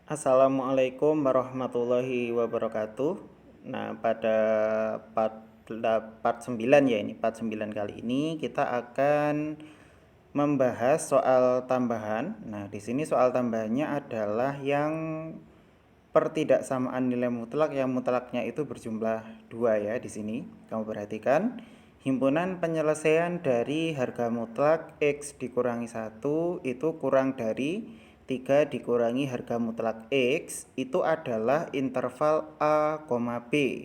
Assalamualaikum warahmatullahi wabarakatuh. Nah, pada part 9 ya, ini part 9 kali ini kita akan membahas soal tambahan. Nah, di sini soal tambahannya adalah yang pertidaksamaan nilai mutlak, yang mutlaknya itu berjumlah 2 ya di sini. Kamu perhatikan, himpunan penyelesaian dari harga mutlak X dikurangi 1 itu kurang dari 3 dikurangi harga mutlak X itu adalah interval A, B.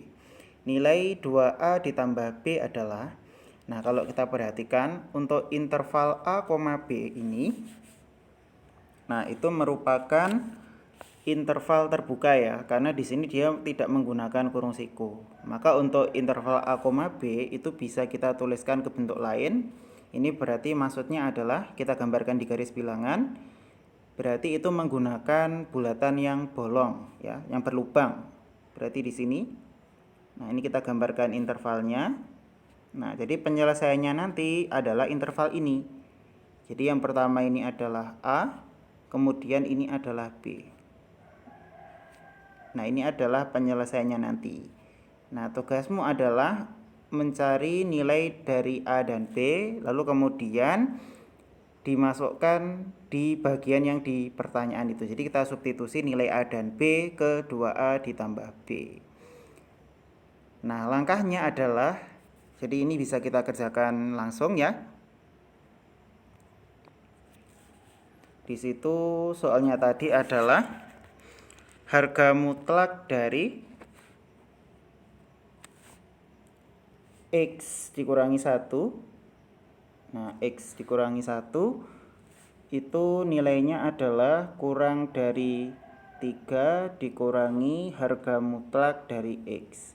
Nilai 2A ditambah B adalah, nah kalau kita perhatikan untuk interval A, B ini, nah itu merupakan interval terbuka ya, karena di sini dia tidak menggunakan kurung siku. Maka untuk interval A, B itu bisa kita tuliskan ke bentuk lain. Ini berarti maksudnya adalah kita gambarkan di garis bilangan. Berarti itu menggunakan bulatan yang bolong ya, yang berlubang. Berarti di sini. Nah, ini kita gambarkan intervalnya. Nah, jadi penyelesaiannya nanti adalah interval ini. Jadi yang pertama ini adalah A, kemudian ini adalah B. Nah, ini adalah penyelesaiannya nanti. Nah, tugasmu adalah mencari nilai dari A dan B, lalu kemudian dimasukkan di bagian yang di pertanyaan itu. Jadi kita substitusi nilai A dan B ke 2A ditambah B. Nah, langkahnya adalah, jadi ini bisa kita kerjakan langsung ya. Di situ soalnya tadi adalah harga mutlak dari X dikurangi 1. Nah, X dikurangi 1 itu nilainya adalah kurang dari 3 dikurangi harga mutlak dari X.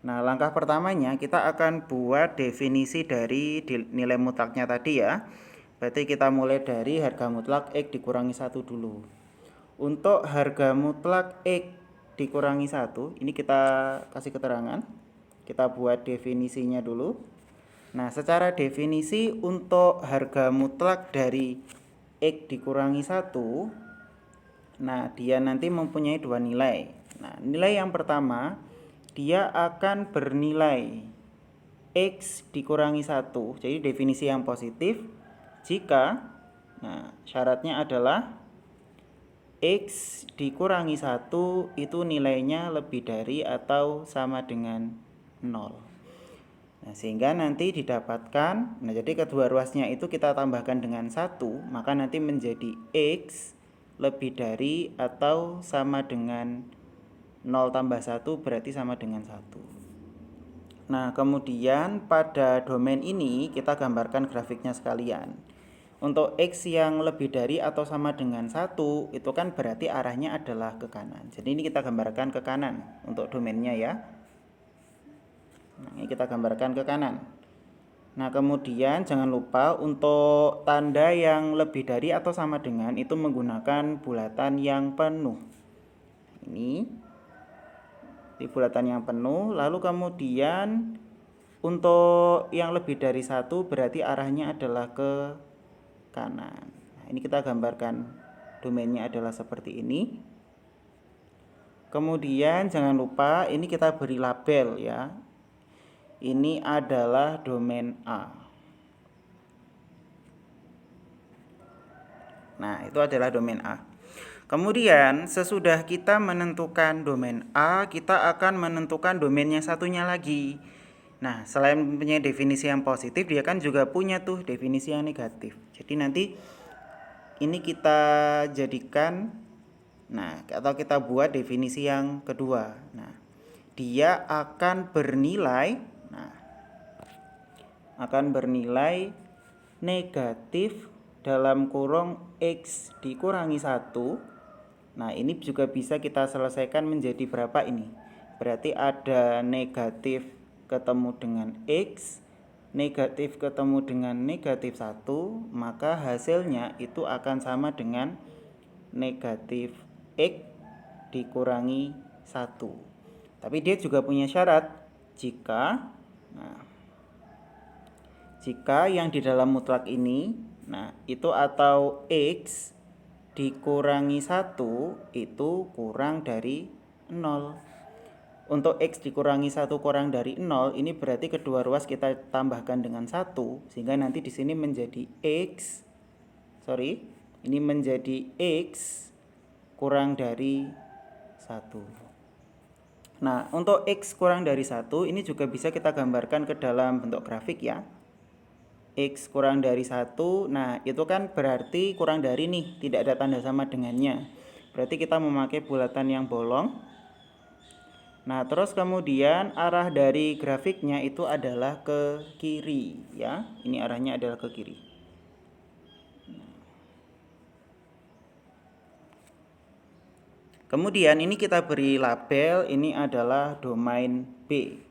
Nah, langkah pertamanya kita akan buat definisi dari nilai mutlaknya tadi ya. Berarti kita mulai dari harga mutlak X dikurangi 1 dulu. Untuk harga mutlak X dikurangi 1, ini kita kasih keterangan. Kita buat definisinya dulu. Nah, secara definisi untuk harga mutlak dari X dikurangi 1, nah dia nanti mempunyai dua nilai. Nah, nilai yang pertama, dia akan bernilai X dikurangi 1. Jadi definisi yang positif jika, nah syaratnya adalah X dikurangi 1 itu nilainya lebih dari atau sama dengan 0. Nah, sehingga nanti didapatkan, nah jadi kedua ruasnya itu kita tambahkan dengan 1, maka nanti menjadi X lebih dari atau sama dengan 0 tambah 1 berarti sama dengan 1. Nah, kemudian pada domain ini kita gambarkan grafiknya sekalian. Untuk X yang lebih dari atau sama dengan 1 itu kan berarti arahnya adalah ke kanan. Jadi ini kita gambarkan ke kanan untuk domainnya ya. Nah, ini kita gambarkan ke kanan. Nah, kemudian jangan lupa untuk tanda yang lebih dari atau sama dengan itu menggunakan bulatan yang penuh. Ini di bulatan yang penuh, lalu kemudian untuk yang lebih dari 1 berarti arahnya adalah ke kanan. Nah, ini kita gambarkan domainnya adalah seperti ini. Kemudian jangan lupa ini kita beri label ya. Ini adalah domain A. Nah, itu adalah domain A. Kemudian sesudah kita menentukan domain A, kita akan menentukan domain yang satunya lagi. Nah, selain mempunyai definisi yang positif, dia kan juga punya tuh definisi yang negatif. Jadi nanti ini kita jadikan, nah atau kita buat definisi yang kedua. Nah, dia akan bernilai, nah akan bernilai negatif dalam kurung X dikurangi 1. Nah, ini juga bisa kita selesaikan menjadi berapa ini? Berarti ada negatif ketemu dengan X, negatif ketemu dengan negatif 1, maka hasilnya itu akan sama dengan negatif X dikurangi 1. Tapi dia juga punya syarat jika, nah, jika yang di dalam mutlak ini, nah itu atau X dikurangi 1 itu kurang dari 0. Untuk X dikurangi 1 kurang dari 0, ini berarti kedua ruas kita tambahkan dengan 1, sehingga nanti di sini menjadi ini menjadi X kurang dari 1. Nah, untuk X kurang dari 1 ini juga bisa kita gambarkan ke dalam bentuk grafik ya. X kurang dari 1, nah itu kan berarti kurang dari nih, tidak ada tanda sama dengannya. Berarti kita memakai bulatan yang bolong. Nah, terus kemudian arah dari grafiknya itu adalah ke kiri ya. Ini arahnya adalah ke kiri. Kemudian ini kita beri label, ini adalah domain B.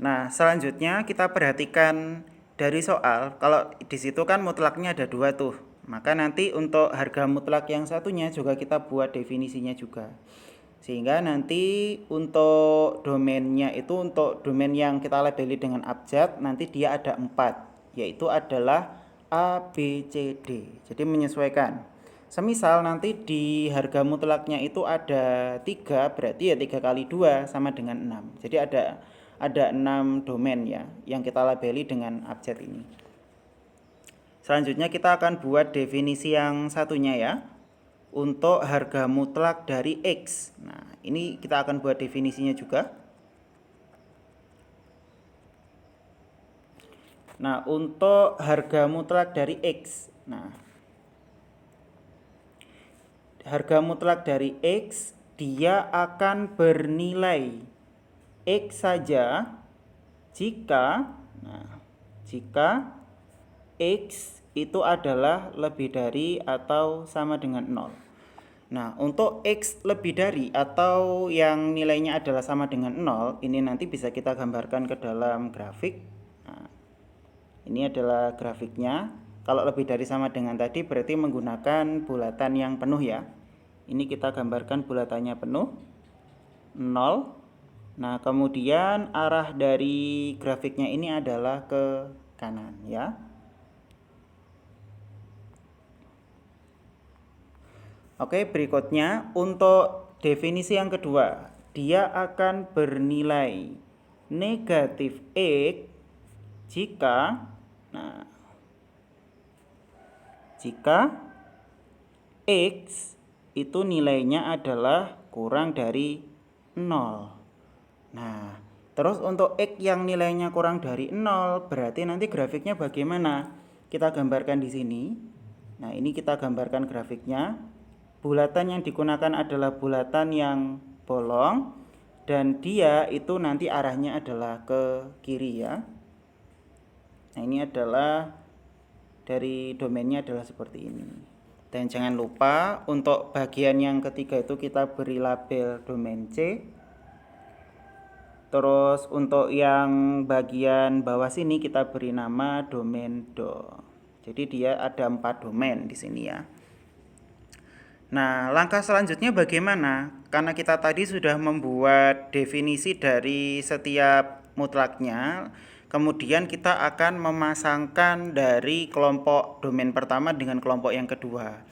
Nah, selanjutnya kita perhatikan dari soal, kalau di situ kan mutlaknya ada 2 tuh. Maka nanti untuk harga mutlak yang satunya juga kita buat definisinya juga. Sehingga nanti untuk domainnya itu, untuk domain yang kita labeli dengan abjad, nanti dia ada 4, yaitu adalah A, B, C, D. Jadi menyesuaikan. Semisal nanti di harga mutlaknya itu ada 3, berarti ya 3 kali 2 sama dengan 6. Jadi ada 6 domain ya yang kita labeli dengan abjad ini. Selanjutnya kita akan buat definisi yang satunya ya. Untuk harga mutlak dari X. Nah, ini kita akan buat definisinya juga. Nah, untuk harga mutlak dari X. Nah, harga mutlak dari X, dia akan bernilai X saja jika X itu adalah lebih dari atau sama dengan 0. Nah, untuk X lebih dari atau yang nilainya adalah sama dengan 0, ini nanti bisa kita gambarkan ke dalam grafik. Nah, ini adalah grafiknya. Kalau lebih dari sama dengan tadi berarti menggunakan bulatan yang penuh ya. Ini kita gambarkan bulatannya penuh, 0. Nah, kemudian arah dari grafiknya ini adalah ke kanan ya. Oke, berikutnya untuk definisi yang kedua, dia akan bernilai negatif X jika X itu nilainya adalah kurang dari 0. Nah, terus untuk X yang nilainya kurang dari 0, berarti nanti grafiknya bagaimana? Kita gambarkan di sini. Nah, ini kita gambarkan grafiknya. Bulatan yang digunakan adalah bulatan yang bolong, dan dia itu nanti arahnya adalah ke kiri ya. Nah, ini adalah dari domainnya adalah seperti ini. Dan jangan lupa untuk bagian yang ketiga itu kita beri label domain C. Terus untuk yang bagian bawah sini kita beri nama domain Do. Jadi dia ada 4 domain di sini ya. Nah, langkah selanjutnya bagaimana? Karena kita tadi sudah membuat definisi dari setiap mutlaknya, kemudian kita akan memasangkan dari kelompok domain pertama dengan kelompok yang kedua.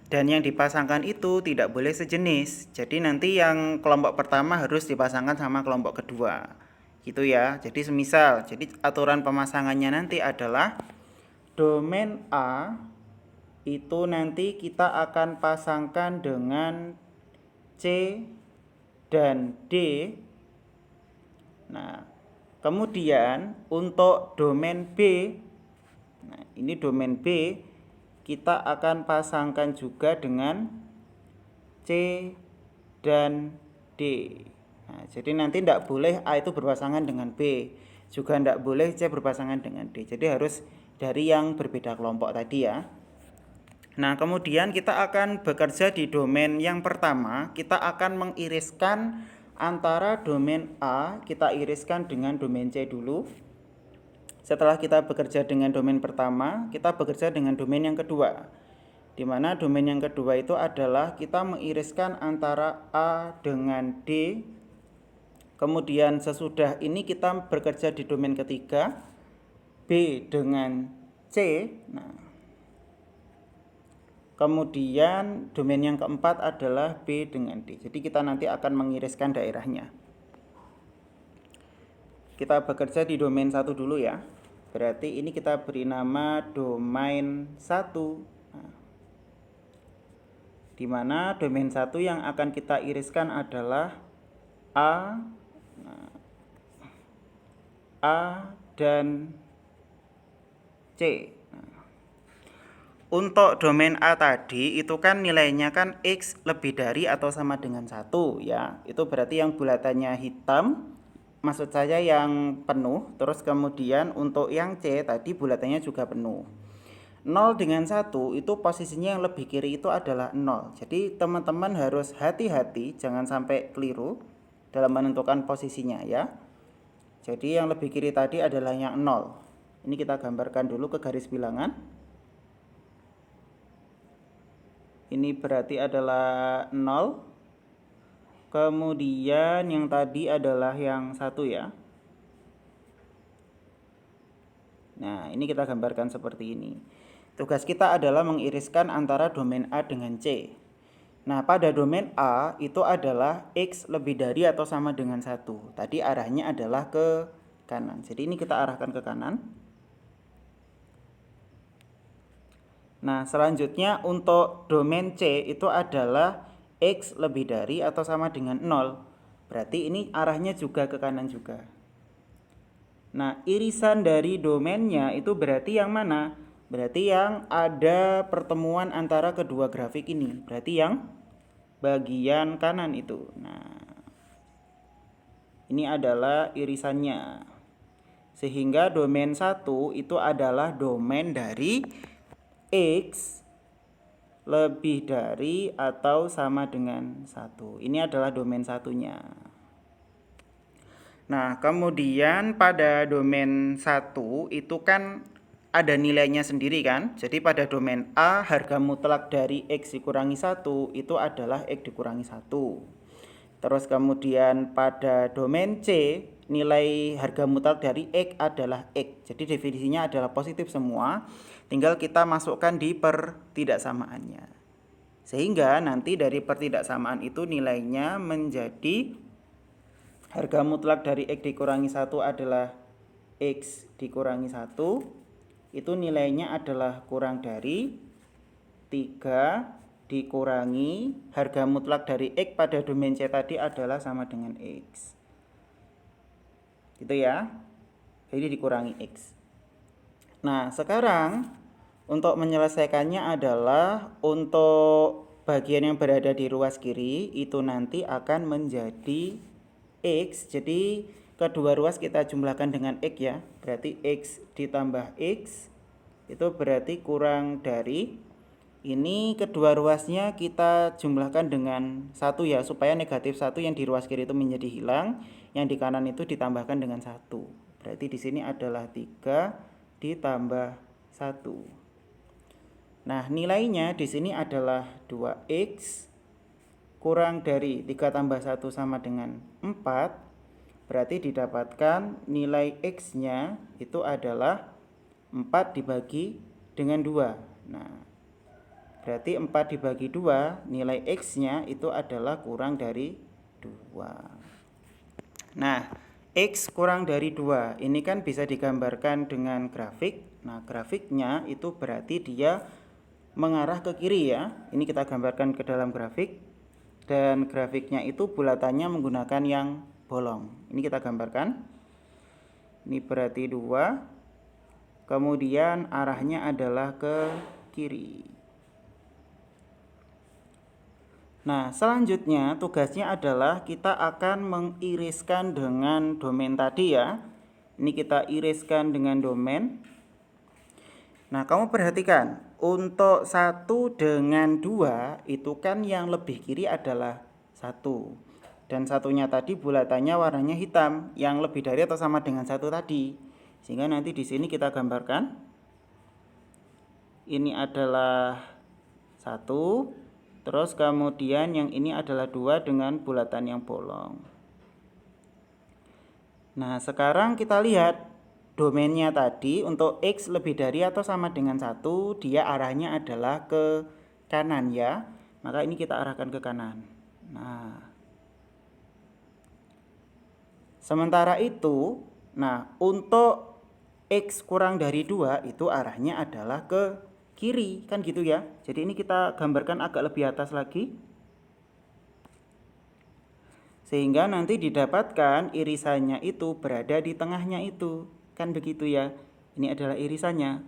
Dan yang dipasangkan itu tidak boleh sejenis. Jadi nanti yang kelompok pertama harus dipasangkan sama kelompok kedua. Gitu ya. Jadi semisal, jadi aturan pemasangannya nanti adalah domain A itu nanti kita akan pasangkan dengan C dan D. Nah, kemudian untuk domain B, nah ini domain B, kita akan pasangkan juga dengan C dan D. Nah, jadi nanti tidak boleh A itu berpasangan dengan B, juga tidak boleh C berpasangan dengan D. Jadi harus dari yang berbeda kelompok tadi ya. Nah, kemudian kita akan bekerja di domain yang pertama. Kita akan mengiriskan antara domain A, kita iriskan dengan domain C dulu. Setelah kita bekerja dengan domain pertama, kita bekerja dengan domain yang kedua. Di mana domain yang kedua itu adalah kita mengiriskan antara A dengan D. Kemudian sesudah ini kita bekerja di domain ketiga, B dengan C. Nah, Kemudian domain yang keempat adalah B dengan D. Jadi kita nanti akan mengiriskan daerahnya. Kita bekerja di domain 1 dulu ya. Berarti ini kita beri nama domain 1. Nah, di mana domain 1 yang akan kita iriskan adalah A, A dan C. Untuk domain A tadi itu kan nilainya kan X lebih dari atau sama dengan 1 ya. Itu berarti yang bulatannya hitam, maksud saya yang penuh. Terus kemudian untuk yang C tadi bulatannya juga penuh. 0 dengan 1 itu posisinya yang lebih kiri itu adalah 0. Jadi teman-teman harus hati-hati, jangan sampai keliru dalam menentukan posisinya ya. Jadi yang lebih kiri tadi adalah yang 0. Ini kita gambarkan dulu ke garis bilangan. Ini berarti adalah 0. Kemudian yang tadi adalah yang 1 ya. Nah, ini kita gambarkan seperti ini. Tugas kita adalah mengiriskan antara domain A dengan C. Nah, pada domain A itu adalah X lebih dari atau sama dengan 1. Tadi arahnya adalah ke kanan. Jadi ini kita arahkan ke kanan. Nah, selanjutnya untuk domain C itu adalah X lebih dari atau sama dengan 0. Berarti ini arahnya juga ke kanan juga. Nah, irisan dari domainnya itu berarti yang mana? Berarti yang ada pertemuan antara kedua grafik ini. Berarti yang bagian kanan itu. Nah, ini adalah irisannya. Sehingga domain 1 itu adalah domain dari X lebih dari atau sama dengan 1. Ini adalah domain satunya. Nah, kemudian pada domain 1 itu kan ada nilainya sendiri kan. Jadi pada domain A harga mutlak dari X dikurangi 1 itu adalah X dikurangi 1. Terus kemudian pada domain C nilai harga mutlak dari X adalah X. Jadi definisinya adalah positif semua. Tinggal kita masukkan di pertidaksamaannya. Sehingga nanti dari pertidaksamaan itu nilainya menjadi harga mutlak dari X dikurangi 1 adalah X dikurangi 1. Itu nilainya adalah kurang dari 3 dikurangi harga mutlak dari X pada domain C tadi adalah sama dengan X. Gitu ya. Jadi dikurangi X. Nah, sekarang untuk menyelesaikannya adalah untuk bagian yang berada di ruas kiri itu nanti akan menjadi X. Jadi kedua ruas kita jumlahkan dengan X ya. Berarti X ditambah X itu berarti kurang dari, ini kedua ruasnya kita jumlahkan dengan 1 ya, supaya negatif 1 yang di ruas kiri itu menjadi hilang, yang di kanan itu ditambahkan dengan 1. Berarti di sini adalah 3 ditambah 1. Nah, nilainya di sini adalah 2X kurang dari 3 tambah 1 sama dengan 4. Berarti didapatkan nilai X-nya itu adalah 4 dibagi dengan 2. Nah, berarti 4 dibagi 2, nilai X-nya itu adalah kurang dari 2. Nah, X kurang dari 2, ini kan bisa digambarkan dengan grafik. Nah, grafiknya itu berarti dia mengarah ke kiri ya. Ini kita gambarkan ke dalam grafik. Dan grafiknya itu bulatannya menggunakan yang bolong. Ini kita gambarkan. Ini berarti 2. Kemudian arahnya adalah ke kiri. Nah, selanjutnya tugasnya adalah kita akan mengiriskan dengan domain tadi ya. Ini kita iriskan dengan domain. Nah, kamu perhatikan, untuk 1 dengan 2 itu kan yang lebih kiri adalah 1. Dan satunya tadi bulatannya warnanya hitam, yang lebih dari atau sama dengan 1 tadi. Sehingga nanti di sini kita gambarkan. Ini adalah 1, terus kemudian yang ini adalah 2 dengan bulatan yang bolong. Nah, sekarang kita lihat domainnya tadi untuk X lebih dari atau sama dengan 1, dia arahnya adalah ke kanan ya, maka ini kita arahkan ke kanan. Nah, sementara itu, nah untuk X kurang dari 2 itu arahnya adalah ke kiri, kan gitu ya. Jadi ini kita gambarkan agak lebih atas lagi, sehingga nanti didapatkan irisannya itu berada di tengahnya itu, kan begitu ya. Ini adalah irisannya.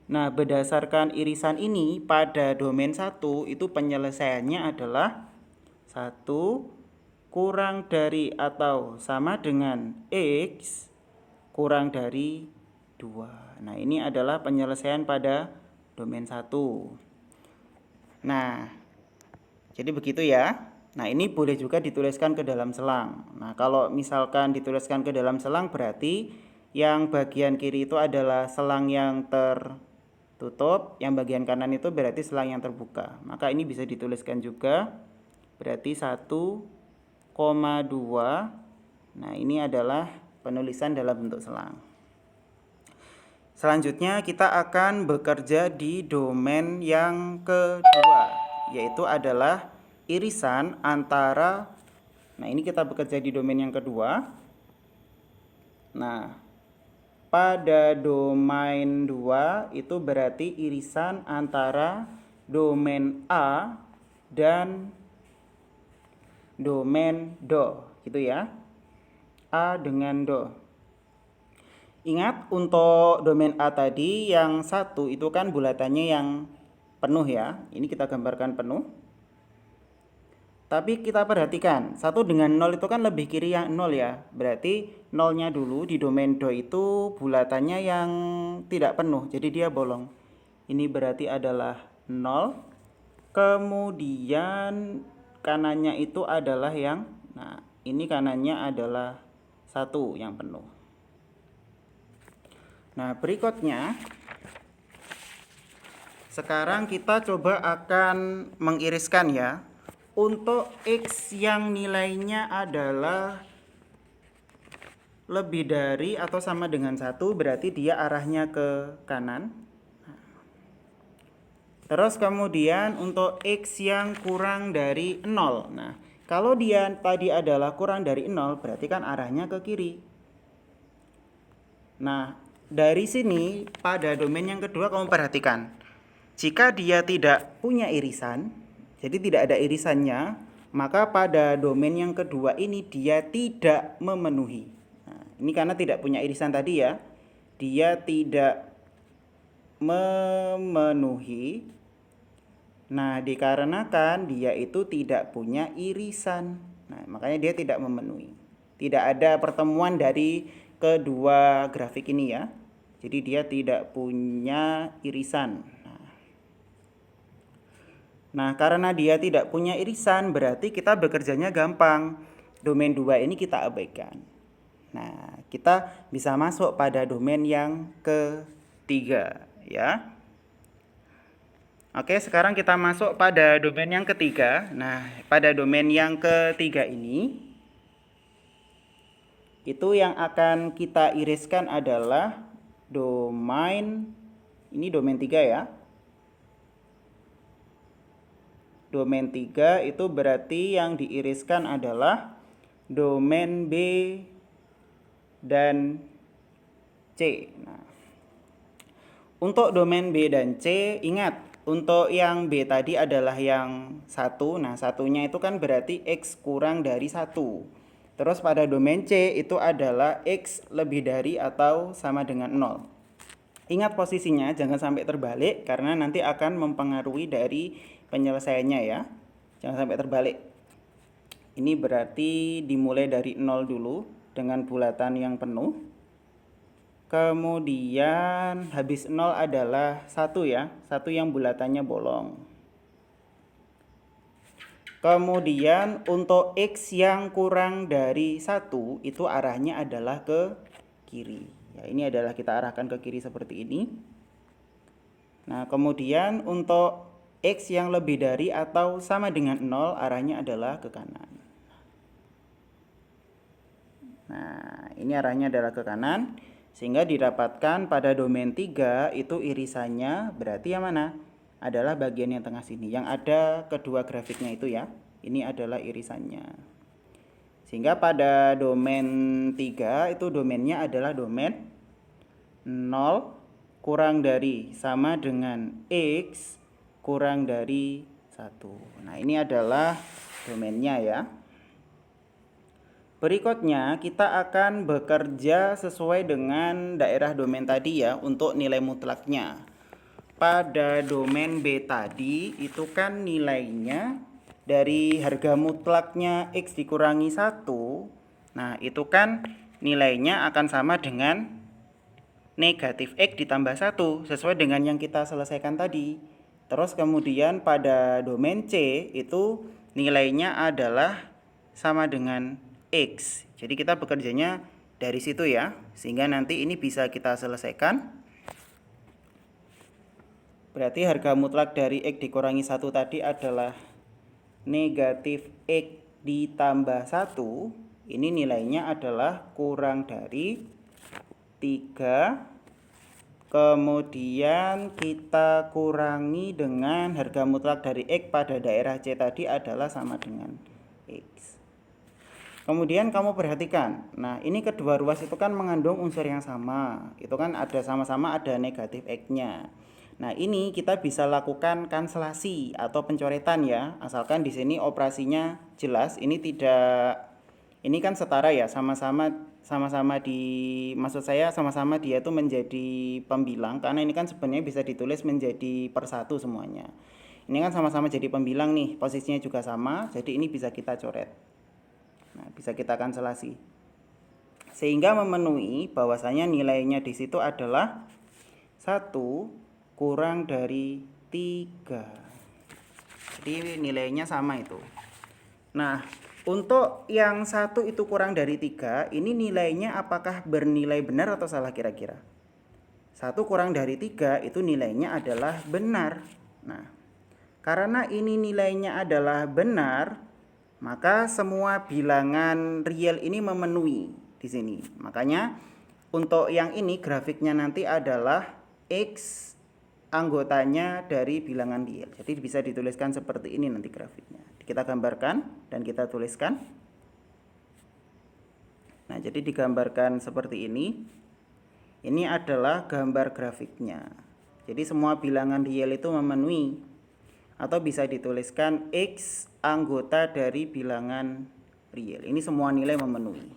Nah, berdasarkan irisan ini pada domain 1 itu penyelesaiannya adalah 1 kurang dari atau sama dengan X kurang dari 2. Nah, ini adalah penyelesaian pada domain 1. Nah, jadi begitu ya. Nah, ini boleh juga dituliskan ke dalam selang. Nah, kalau misalkan dituliskan ke dalam selang berarti yang bagian kiri itu adalah selang yang tertutup, yang bagian kanan itu berarti selang yang terbuka. Maka ini bisa dituliskan juga berarti 1,2. Nah, ini adalah penulisan dalam bentuk selang. Selanjutnya kita akan bekerja di domain yang kedua, yaitu adalah irisan antara, nah ini kita bekerja di domain yang kedua. Nah, pada domain 2 itu berarti irisan antara domain A dan domain Do, gitu ya. A dengan Do. Ingat untuk domain A tadi yang 1 itu kan bulatannya yang penuh ya. Ini kita gambarkan penuh. Tapi kita perhatikan, 1 dengan 0 itu kan lebih kiri yang 0 ya. Berarti 0-nya dulu di domain Do itu bulatannya yang tidak penuh. Jadi dia bolong. Ini berarti adalah 0. Kemudian kanannya itu adalah yang, nah ini kanannya adalah 1 yang penuh. Nah, berikutnya sekarang kita coba akan mengiriskan ya. Untuk X yang nilainya adalah lebih dari atau sama dengan 1 berarti dia arahnya ke kanan. Terus kemudian untuk X yang kurang dari 0. Nah, kalau dia tadi adalah kurang dari 0 berarti kan arahnya ke kiri. Nah, dari sini pada domain yang kedua kamu perhatikan, jika dia tidak punya irisan, jadi tidak ada irisannya, maka pada domain yang kedua ini dia tidak memenuhi. Nah, ini karena tidak punya irisan tadi ya, dia tidak memenuhi. Nah, dikarenakan dia itu tidak punya irisan, nah makanya dia tidak memenuhi. Tidak ada pertemuan dari kedua grafik ini ya. Jadi dia tidak punya irisan. Nah, karena dia tidak punya irisan berarti kita bekerjanya gampang. Domain 2 ini kita abaikan. Nah, kita bisa masuk pada domain yang ketiga ya. Oke, sekarang kita masuk pada domain yang ketiga. Nah, pada domain yang ketiga ini itu yang akan kita iriskan adalah domain, ini domain 3 ya. Domain 3 itu berarti yang diiriskan adalah domain B dan C. Nah, untuk domain B dan C, ingat untuk yang B tadi adalah yang 1. Nah, satunya itu kan berarti X kurang dari 1. Terus pada domain C itu adalah X lebih dari atau sama dengan 0. Ingat posisinya, jangan sampai terbalik karena nanti akan mempengaruhi dari penyelesaiannya ya. Jangan sampai terbalik. Ini berarti dimulai dari 0 dulu dengan bulatan yang penuh. Kemudian habis 0 adalah 1 ya. 1 yang bulatannya bolong. Kemudian untuk X yang kurang dari 1 itu arahnya adalah ke kiri. Ya, ini adalah kita arahkan ke kiri seperti ini. Nah, kemudian untuk X yang lebih dari atau sama dengan 0 arahnya adalah ke kanan. Nah, ini arahnya adalah ke kanan. Sehingga didapatkan pada domain 3 itu irisannya berarti yang mana? Adalah bagian yang tengah sini. Yang ada kedua grafiknya itu ya. Ini adalah irisannya. Sehingga pada domain 3 itu domainnya adalah domain 0 kurang dari sama dengan X kurang dari 1. Nah, ini adalah domainnya ya. Berikutnya kita akan bekerja sesuai dengan daerah domain tadi ya untuk nilai mutlaknya. Pada domain B tadi itu kan nilainya dari harga mutlaknya X dikurangi 1. Nah, itu kan nilainya akan sama dengan negatif X ditambah 1 sesuai dengan yang kita selesaikan tadi. Terus kemudian pada domain C itu nilainya adalah sama dengan X. Jadi kita bekerjanya dari situ ya. Sehingga nanti ini bisa kita selesaikan. Berarti harga mutlak dari X dikurangi 1 tadi adalah negatif X ditambah 1. Ini nilainya adalah kurang dari 3. Kemudian kita kurangi dengan harga mutlak dari X pada daerah C tadi adalah sama dengan X. Kemudian kamu perhatikan, nah ini kedua ruas itu kan mengandung unsur yang sama. Itu kan ada sama-sama ada negatif X-nya. Nah ini kita bisa lakukan kanselasi atau pencoretan ya. Asalkan di sini operasinya jelas, ini tidak, ini kan setara ya, sama-sama maksud saya sama-sama dia itu menjadi pembilang. Karena ini kan sebenarnya bisa ditulis menjadi per satu semuanya. Ini kan sama-sama jadi pembilang nih, posisinya juga sama, jadi ini bisa kita coret. Nah, bisa kita kanselasi. Sehingga memenuhi bahwasanya nilainya di situ adalah 1 kurang dari 3. Jadi nilainya sama itu. Nah, untuk yang 1 itu kurang dari 3, ini nilainya apakah bernilai benar atau salah kira-kira? 1 kurang dari 3 itu nilainya adalah benar. Nah, karena ini nilainya adalah benar, maka semua bilangan real ini memenuhi di sini. Makanya untuk yang ini grafiknya nanti adalah X anggotanya dari bilangan real. Jadi bisa dituliskan seperti ini nanti grafiknya. Kita gambarkan dan kita tuliskan. Nah, jadi digambarkan seperti ini. Ini adalah gambar grafiknya. Jadi semua bilangan real itu memenuhi. Atau bisa dituliskan X anggota dari bilangan real. Ini semua nilai memenuhi.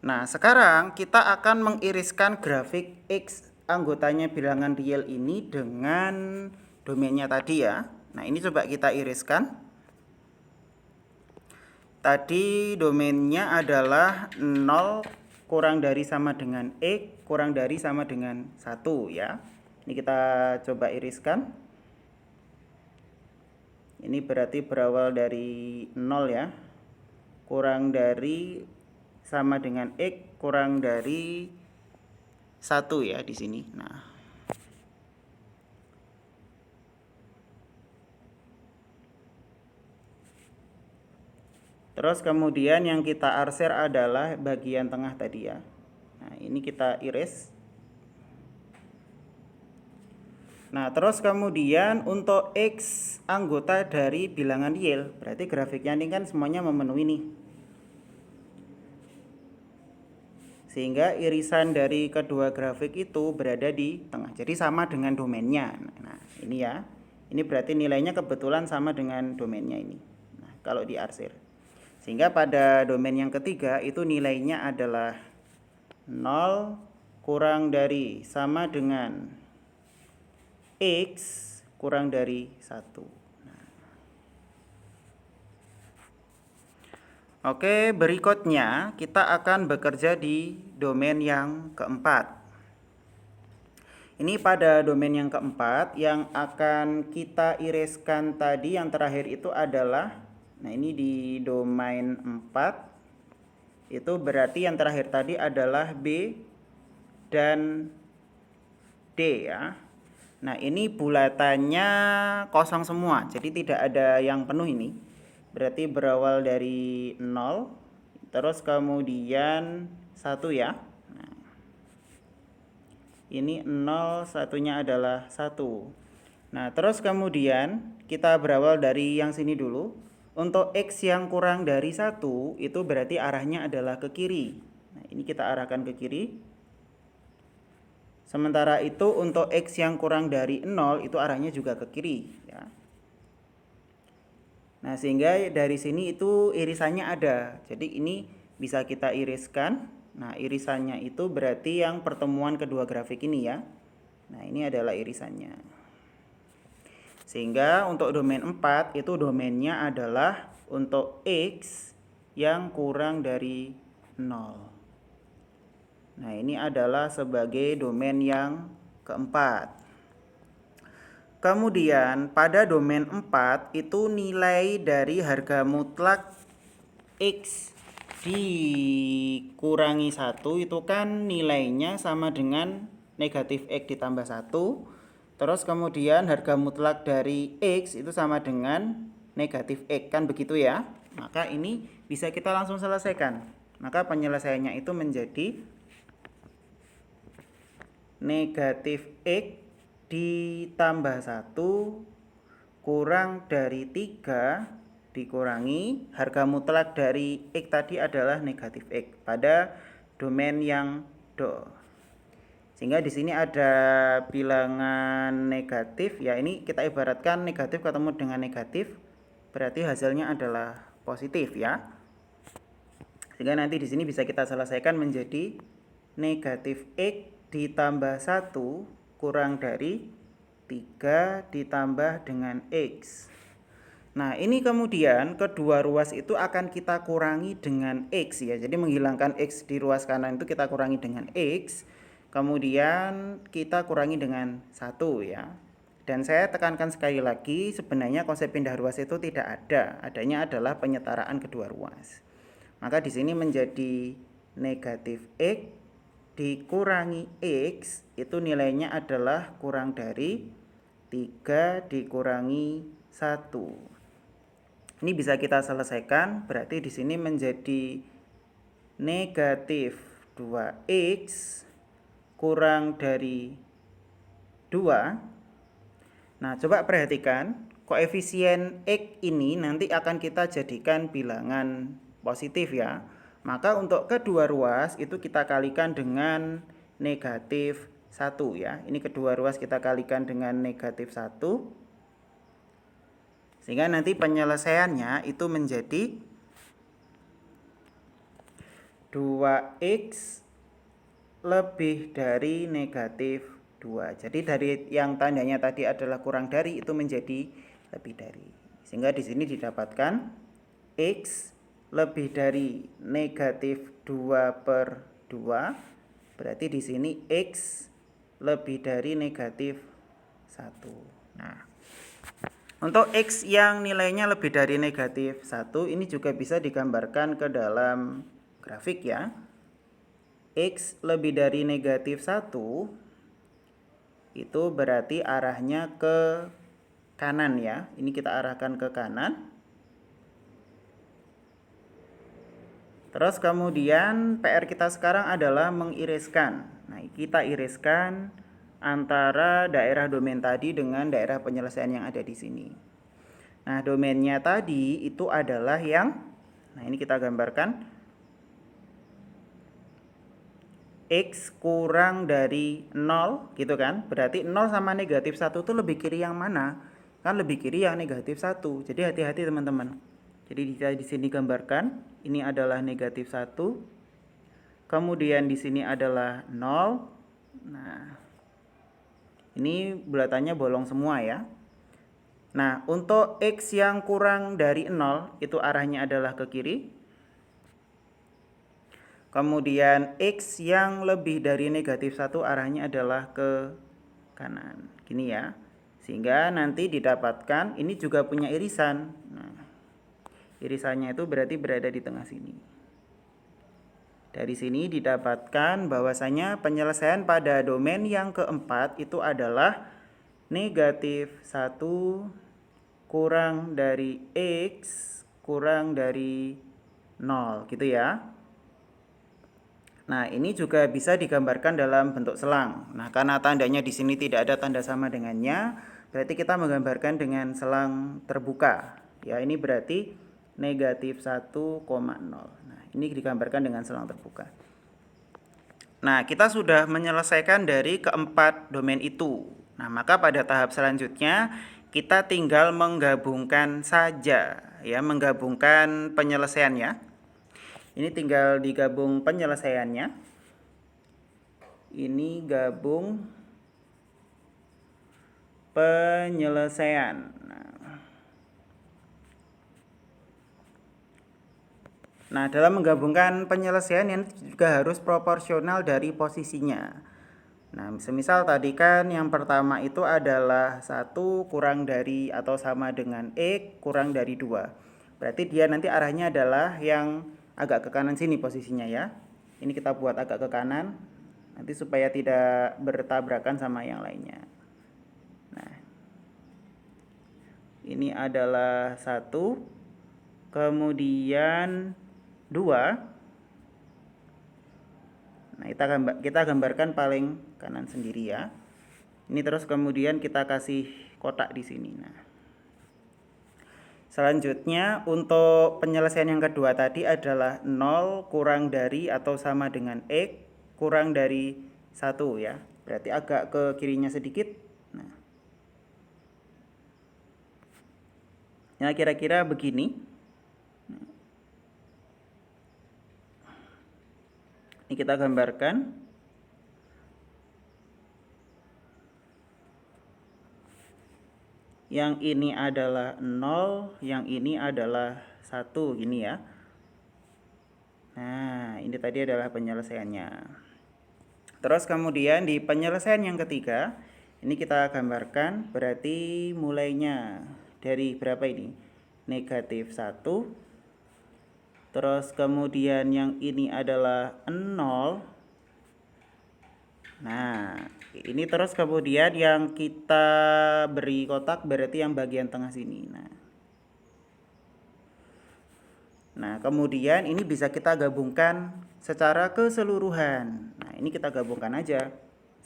Nah, sekarang kita akan mengiriskan grafik X anggotanya bilangan real ini dengan domainnya tadi ya. Nah, ini coba kita iriskan. Tadi domainnya adalah 0 kurang dari sama dengan X kurang dari sama dengan 1 ya. Ini kita coba iriskan. Ini berarti berawal dari 0 ya. Kurang dari sama dengan X kurang dari 1 ya di sini. Nah, terus kemudian yang kita arsir adalah bagian tengah tadi ya. Nah, ini kita iris. Nah, terus kemudian untuk X anggota dari bilangan real, berarti grafiknya ini kan semuanya memenuhi nih. Sehingga irisan dari kedua grafik itu berada di tengah. Jadi sama dengan domainnya. Nah, ini ya. Ini berarti nilainya kebetulan sama dengan domainnya ini. Nah, kalau diarsir. Sehingga pada domain yang ketiga itu nilainya adalah 0 kurang dari sama dengan X kurang dari 1. Nah. Oke, berikutnya kita akan bekerja di domain yang keempat. Ini pada domain yang keempat yang akan kita iriskan tadi yang terakhir itu adalah, nah ini di domain 4 itu berarti yang terakhir tadi adalah B dan D ya. Nah, ini bulatannya kosong semua, jadi tidak ada yang penuh ini. Berarti berawal dari 0, terus kemudian 1 ya. Nah, Ini 0, satunya adalah 1. Nah, terus kemudian kita berawal dari yang sini dulu. Untuk X yang kurang dari 1 itu berarti arahnya adalah ke kiri. Nah, ini kita arahkan ke kiri. Sementara itu untuk X yang kurang dari 0 itu arahnya juga ke kiri ya. Nah, sehingga dari sini itu irisannya ada. Jadi ini bisa kita iriskan. Nah, irisannya itu berarti yang pertemuan kedua grafik ini ya. Nah, ini adalah irisannya. Sehingga untuk domain 4 itu domainnya adalah untuk X yang kurang dari 0. Nah, ini adalah sebagai domain yang keempat. Kemudian pada domain 4 itu nilai dari harga mutlak X dikurangi 1 itu kan nilainya sama dengan negatif X ditambah 1. Terus kemudian harga mutlak dari X itu sama dengan negatif X, kan begitu ya. Maka ini bisa kita langsung selesaikan. Maka penyelesaiannya itu menjadi negatif X ditambah 1 kurang dari 3 dikurangi harga mutlak dari X tadi adalah negatif X pada domain yang do. Sehingga di sini ada bilangan negatif ya, ini kita ibaratkan negatif ketemu dengan negatif berarti hasilnya adalah positif ya. Sehingga nanti di sini bisa kita selesaikan menjadi negatif X ditambah 1 kurang dari 3 ditambah dengan X. Nah, ini kemudian kedua ruas itu akan kita kurangi dengan X ya. Jadi menghilangkan X di ruas kanan itu kita kurangi dengan X. Kemudian kita kurangi dengan 1 ya. Dan saya tekankan sekali lagi, sebenarnya konsep pindah ruas itu tidak ada. Adanya adalah penyetaraan kedua ruas. Maka di sini menjadi negatif X dikurangi X itu nilainya adalah kurang dari 3 dikurangi 1. Ini bisa kita selesaikan, berarti di sini menjadi negatif 2X kurang dari 2. Nah, coba perhatikan, koefisien X ini nanti akan kita jadikan bilangan positif ya. Maka untuk kedua ruas itu kita kalikan dengan negatif 1 ya. Ini kedua ruas kita kalikan dengan negatif 1. Sehingga nanti penyelesaiannya itu menjadi 2X lebih dari negatif 2. Jadi dari yang tandanya tadi adalah kurang dari itu menjadi lebih dari. Sehingga di sini didapatkan X lebih dari negatif 2/2. Berarti di sini X lebih dari negatif 1. Nah, untuk X yang nilainya lebih dari negatif 1 ini juga bisa digambarkan ke dalam grafik ya. X lebih dari negatif 1 itu berarti arahnya ke kanan ya. Ini kita arahkan ke kanan. Terus kemudian PR kita sekarang adalah mengiriskan. Nah, kita iriskan antara daerah domain tadi dengan daerah penyelesaian yang ada di sini. Nah, domainnya tadi itu adalah yang, nah ini kita gambarkan, X kurang dari 0 gitu kan. Berarti 0 sama negatif 1 itu lebih kiri yang mana? Kan lebih kiri yang negatif 1. Jadi hati-hati teman-teman. Jadi di sini gambarkan, ini adalah negatif 1. Kemudian di sini adalah 0. Nah, ini bulatannya bolong semua ya. Nah, untuk X yang kurang dari 0 itu arahnya adalah ke kiri. Kemudian X yang lebih dari negatif 1 arahnya adalah ke kanan. Gini ya. Sehingga nanti didapatkan ini juga punya irisan. Nah, irisannya itu berarti berada di tengah sini. Dari sini didapatkan bahwasanya penyelesaian pada domain yang keempat itu adalah negatif 1 kurang dari X kurang dari 0 gitu ya. Nah, ini juga bisa digambarkan dalam bentuk selang. Nah, karena tandanya di sini tidak ada tanda sama dengannya, berarti kita menggambarkan dengan selang terbuka. Ya, ini berarti negatif 1,0. Nah, ini digambarkan dengan selang terbuka. Nah, kita sudah menyelesaikan dari keempat domain itu. Nah, maka pada tahap selanjutnya kita tinggal menggabungkan saja, ya, menggabungkan penyelesaiannya. Ini tinggal digabung penyelesaiannya. Ini gabung penyelesaian. Nah, dalam menggabungkan penyelesaian ini juga harus proporsional dari posisinya. Nah, semisal tadi kan yang pertama itu adalah 1 kurang dari atau sama dengan X kurang dari 2. Berarti dia nanti arahnya adalah yang agak ke kanan sini posisinya ya. Ini kita buat agak ke kanan, nanti supaya tidak bertabrakan sama yang lainnya. Nah, ini adalah 1, kemudian 2. Nah, kita gambarkan paling kanan sendiri ya. Ini terus kemudian kita kasih kotak di sini. Nah, selanjutnya untuk penyelesaian yang kedua tadi adalah 0 kurang dari atau sama dengan X kurang dari 1 ya. Berarti agak ke kirinya sedikit. Nah, ya kira-kira begini. Ini kita gambarkan. Yang ini adalah 0, yang ini adalah 1 gini ya. Nah, ini tadi adalah penyelesaiannya. Terus kemudian di penyelesaian yang ketiga, ini kita gambarkan berarti mulainya dari berapa ini? Negatif 1. Terus kemudian yang ini adalah 0. Nah, ini terus kemudian yang kita beri kotak berarti yang bagian tengah sini. Nah, kemudian ini bisa kita gabungkan secara keseluruhan. Nah, ini kita gabungkan aja.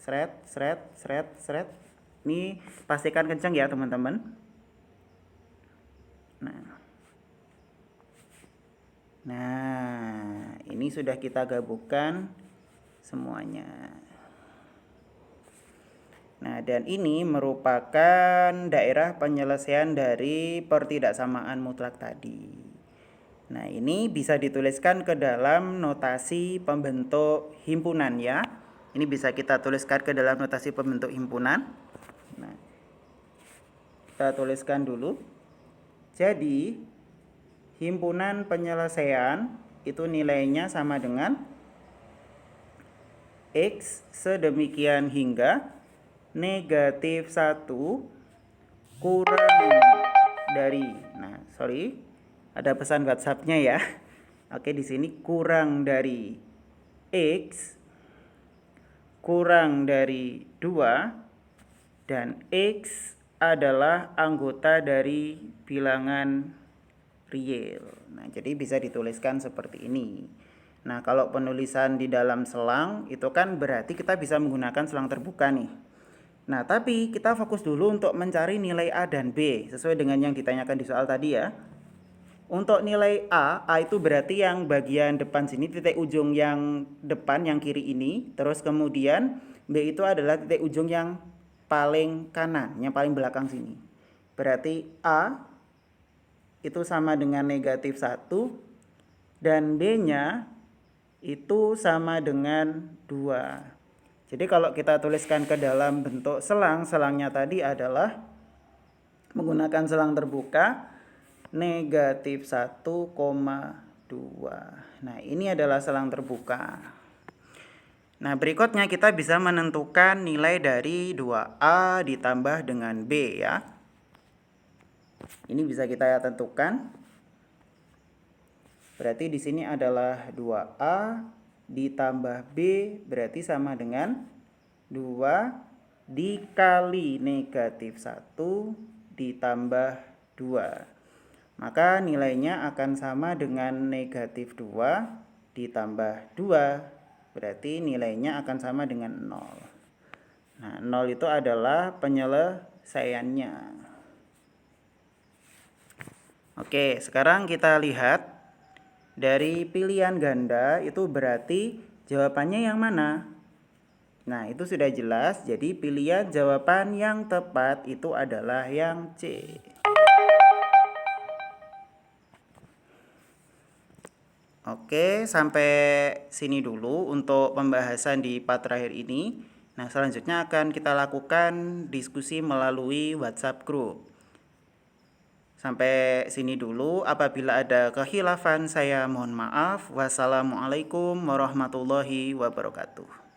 Sret, sret, sret, sret. Ini pastikan kencang ya, teman-teman. Nah, ini sudah kita gabungkan semuanya. Nah, dan ini merupakan daerah penyelesaian dari pertidaksamaan mutlak tadi. Nah, ini bisa dituliskan ke dalam notasi pembentuk himpunan ya. Ini bisa kita tuliskan ke dalam notasi pembentuk himpunan. Nah, kita tuliskan dulu. Jadi, himpunan penyelesaian itu nilainya sama dengan X sedemikian hingga negatif 1 kurang dari, nah sorry, ada pesan WhatsApp-nya ya. Oke, di sini kurang dari X kurang dari 2 dan X adalah anggota dari bilangan real. Nah, jadi bisa dituliskan seperti ini. Nah, kalau penulisan di dalam selang itu kan berarti kita bisa menggunakan selang terbuka nih. Nah, tapi kita fokus dulu untuk mencari nilai A dan B sesuai dengan yang ditanyakan di soal tadi ya. Untuk nilai A itu berarti yang bagian depan sini, titik ujung yang depan yang kiri ini. Terus kemudian B itu adalah titik ujung yang paling kanan, yang paling belakang sini. Berarti A itu sama dengan negatif 1 dan B-nya itu sama dengan 2. Jadi kalau kita tuliskan ke dalam bentuk selang, selangnya tadi adalah menggunakan selang terbuka negatif 1,2. Nah, ini adalah selang terbuka. Nah, berikutnya kita bisa menentukan nilai dari 2A ditambah dengan B ya. Ini bisa kita tentukan. Berarti di sini adalah 2A ditambah B berarti sama dengan 2 dikali negatif 1 ditambah 2. Maka nilainya akan sama dengan negatif 2 ditambah 2 Berarti nilainya akan sama dengan 0. Nah, 0 itu adalah penyelesaiannya. Oke, sekarang kita lihat dari pilihan ganda itu berarti jawabannya yang mana? Nah, itu sudah jelas. Jadi pilihan jawaban yang tepat itu adalah yang C. Oke, sampai sini dulu untuk pembahasan di part terakhir ini. Nah, selanjutnya akan kita lakukan diskusi melalui WhatsApp group. Sampai sini dulu. Apabila ada kekhilafan, saya mohon maaf. Wassalamualaikum warahmatullahi wabarakatuh.